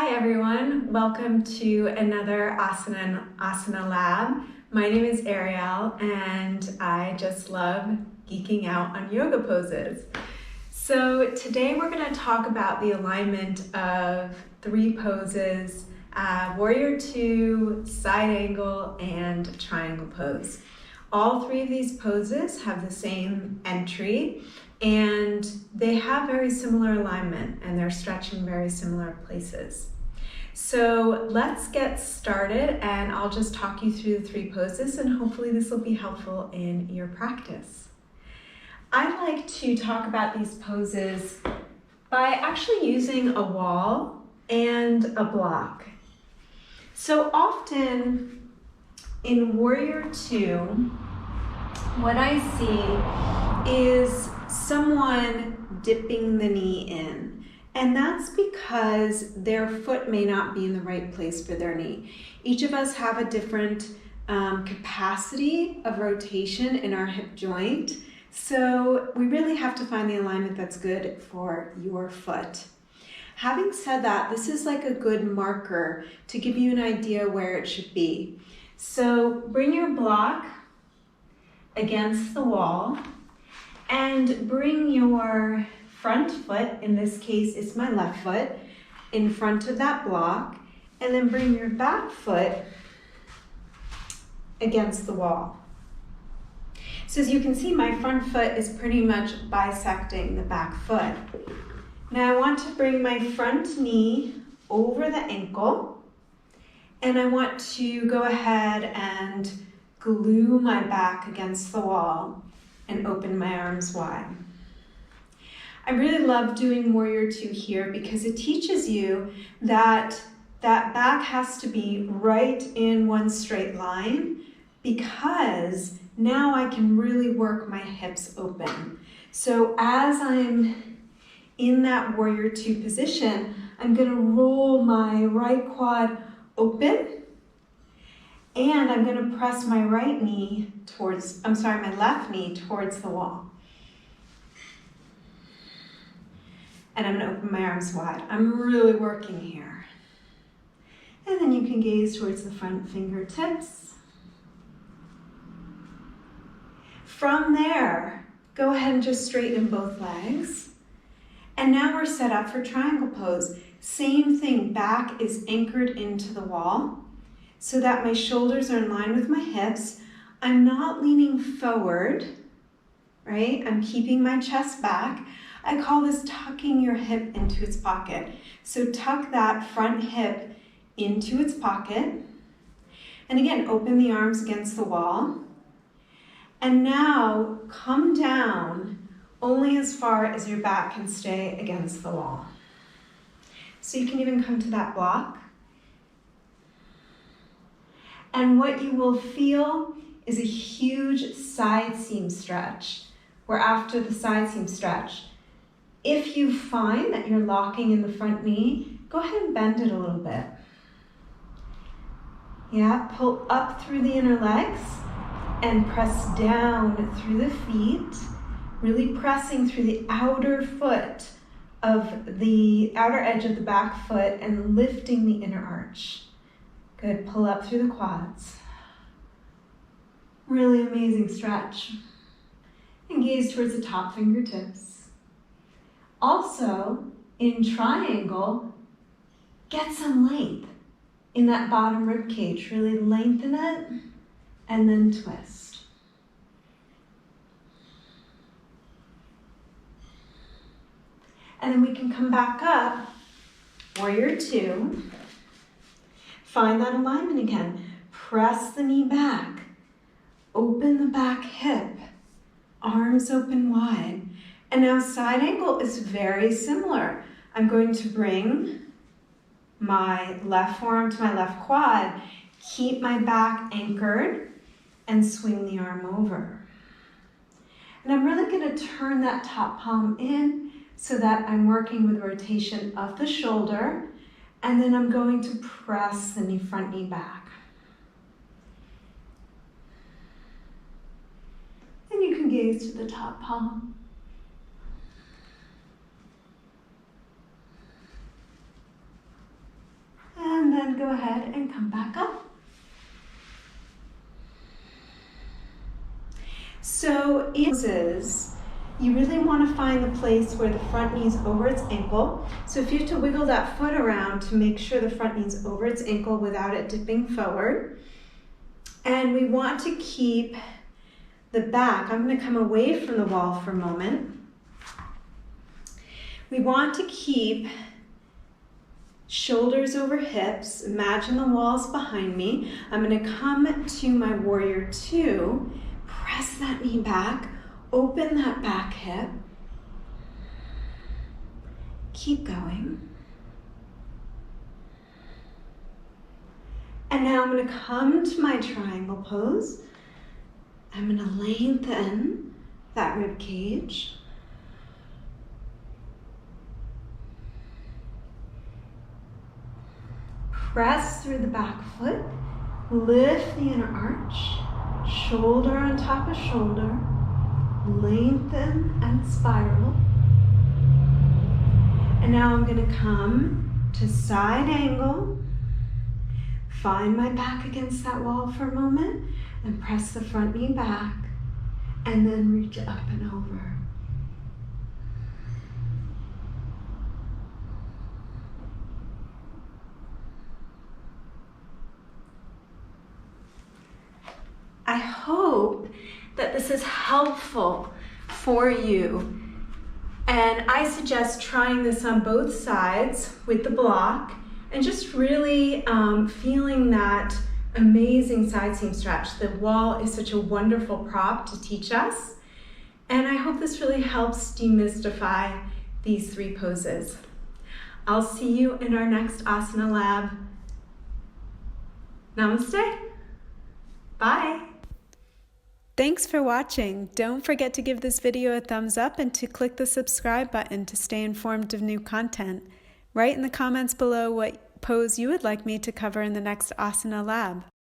Hi everyone, welcome to another Asana Lab. My name is Ariel and I just love geeking out on yoga poses. So today we're going to talk about the alignment of three poses, Warrior Two, Side Angle, and Triangle Pose. All three of these poses have the same entry and they have very similar alignment and they're stretching very similar places. So let's get started and I'll just talk you through the three poses and hopefully this will be helpful in your practice. I like to talk about these poses by actually using a wall and a block. So often in Warrior Two, what I see is someone dipping the knee in. And that's because their foot may not be in the right place for their knee. Each of us have a different capacity of rotation in our hip joint. So we really have to find the alignment that's good for your foot. Having said that, this is like a good marker to give you an idea where it should be. So bring your block against the wall and bring your front foot, in this case it's my left foot, in front of that block, and then bring your back foot against the wall. So as you can see, my front foot is pretty much bisecting the back foot. Now I want to bring my front knee over the ankle, and I want to go ahead and glue my back against the wall and open my arms wide. I really love doing Warrior Two here because it teaches you that that back has to be right in one straight line, because now I can really work my hips open. So as I'm in that Warrior Two position, I'm going to roll my right quad open and I'm going to press my my left knee towards the wall. And I'm going to open my arms wide. I'm really working here. And then you can gaze towards the front fingertips. From there, go ahead and just straighten both legs. And now we're set up for triangle pose. Same thing, back is anchored into the wall so that my shoulders are in line with my hips. I'm not leaning forward, right? I'm keeping my chest back. I call this tucking your hip into its pocket. So tuck that front hip into its pocket. And again, open the arms against the wall. And now come down only as far as your back can stay against the wall. So you can even come to that block. And what you will feel is a huge side seam stretch, where after the side seam stretch, if you find that you're locking in the front knee, go ahead and bend it a little bit. Yeah, pull up through the inner legs and press down through the feet, really pressing through the outer foot of the outer edge of the back foot and lifting the inner arch. Good, pull up through the quads. Really amazing stretch. And gaze towards the top fingertips. Also, in triangle, get some length in that bottom rib cage. Really lengthen it and then twist. And then we can come back up, Warrior Two. Find that alignment again. Press the knee back. Open the back hip. Arms open wide. And now side angle is very similar. I'm going to bring my left forearm to my left quad, keep my back anchored, and swing the arm over. And I'm really going to turn that top palm in so that I'm working with rotation of the shoulder, and then I'm going to press the front knee back. And you can gaze to the top palm. go ahead and come back up. So in poses, you really want to find the place where the front knee's over its ankle. So if you have to wiggle that foot around to make sure the front knee's over its ankle without it dipping forward. And we want to keep the back, I'm going to come away from the wall for a moment. We want to keep shoulders over hips. Imagine the walls behind me. I'm going to come to my warrior two, press that knee back, open that back hip. Keep going. And now I'm going to come to my triangle pose. I'm going to lengthen that rib cage. Press through the back foot. Lift the inner arch. Shoulder on top of shoulder. Lengthen and spiral. And now I'm going to come to side angle. Find my back against that wall for a moment and press the front knee back and then reach up and over. I hope that this is helpful for you. And I suggest trying this on both sides with the block and just really feeling that amazing side seam stretch. The wall is such a wonderful prop to teach us. And I hope this really helps demystify these three poses. I'll see you in our next Asana Lab. Namaste. Bye. Thanks for watching. Don't forget to give this video a thumbs up and to click the subscribe button to stay informed of new content. Write in the comments below what pose you would like me to cover in the next Asana Lab.